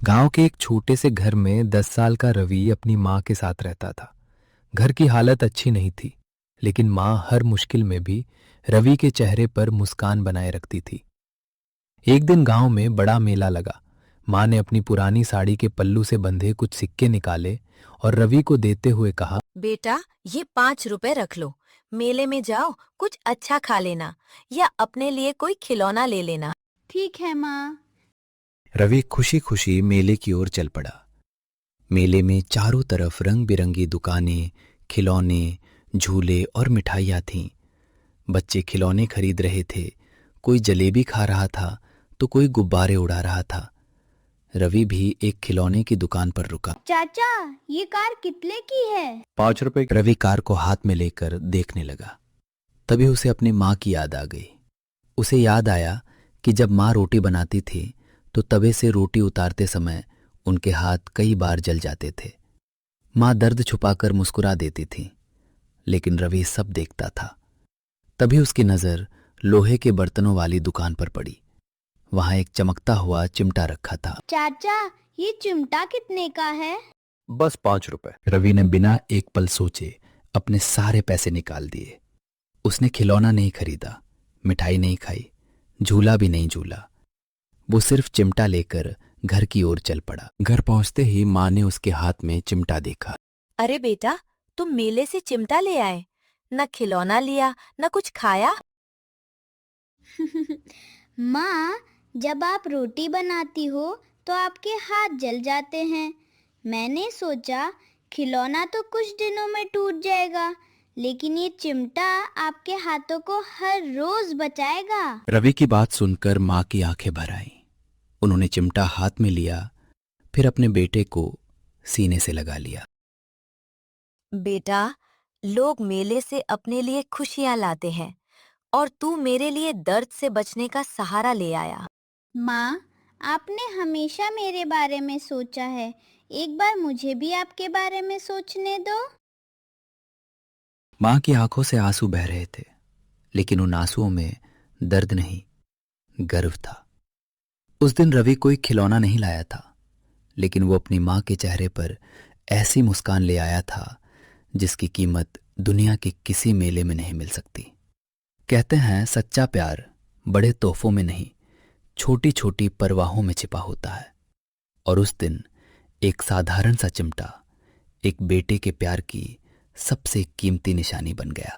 गांव के एक छोटे से घर में 10 साल का रवि अपनी माँ के साथ रहता था। घर की हालत अच्छी नहीं थी, लेकिन माँ हर मुश्किल में भी रवि के चेहरे पर मुस्कान बनाए रखती थी। एक दिन गांव में बड़ा मेला लगा। माँ ने अपनी पुरानी साड़ी के पल्लू से बंधे कुछ सिक्के निकाले और रवि को देते हुए कहा, बेटा, ये 5 रुपए रख लो। मेले में जाओ, कुछ अच्छा खा लेना या अपने लिए कोई खिलौना ले लेना। ठीक है माँ। रवि खुशी खुशी मेले की ओर चल पड़ा। मेले में चारों तरफ रंग बिरंगी दुकानें, खिलौने, झूले और मिठाइयाँ थीं। बच्चे खिलौने खरीद रहे थे, कोई जलेबी खा रहा था तो कोई गुब्बारे उड़ा रहा था। रवि भी एक खिलौने की दुकान पर रुका। चाचा, ये कार कितने की है? 5 रुपए। रवि कार को हाथ में लेकर देखने लगा। तभी उसे अपनी माँ की याद आ गई। उसे याद आया कि जब माँ रोटी बनाती थी तो तवे से रोटी उतारते समय उनके हाथ कई बार जल जाते थे। माँ दर्द छुपाकर मुस्कुरा देती थी, लेकिन रवि सब देखता था। तभी उसकी नजर लोहे के बर्तनों वाली दुकान पर पड़ी। वहां एक चमकता हुआ चिमटा रखा था। चाचा, ये चिमटा कितने का है? बस 5 रुपए। रवि ने बिना एक पल सोचे अपने सारे पैसे निकाल दिए। उसने खिलौना नहीं खरीदा, मिठाई नहीं खाई, झूला भी नहीं झूला। वो सिर्फ चिमटा लेकर घर की ओर चल पड़ा। घर पहुंचते ही माँ ने उसके हाथ में चिमटा देखा। अरे बेटा, तुम मेले से चिमटा ले आए, न खिलौना लिया न कुछ खाया। माँ, जब आप रोटी बनाती हो तो आपके हाथ जल जाते हैं। मैंने सोचा खिलौना तो कुछ दिनों में टूट जाएगा, लेकिन ये चिमटा आपके हाथों को हर रोज बचाएगा। रवि की बात सुनकर माँ की आंखें भर आईं। उन्होंने चिमटा हाथ में लिया, फिर अपने बेटे को सीने से लगा लिया। बेटा, लोग मेले से अपने लिए खुशियाँ लाते हैं और तू मेरे लिए दर्द से बचने का सहारा ले आया। माँ, आपने हमेशा मेरे बारे में सोचा है। एक बार मुझे भी आपके बारे में सोचने दो। माँ की आंखों से आंसू बह रहे थे, लेकिन उन आंसुओं में दर्द नहीं, गर्व था। उस दिन रवि कोई खिलौना नहीं लाया था, लेकिन वो अपनी माँ के चेहरे पर ऐसी मुस्कान ले आया था जिसकी कीमत दुनिया के किसी मेले में नहीं मिल सकती। कहते हैं सच्चा प्यार बड़े तोहफों में नहीं, छोटी छोटी परवाहों में छिपा होता है। और उस दिन एक साधारण सा चिमटा एक बेटे के प्यार की सबसे कीमती निशानी बन गया।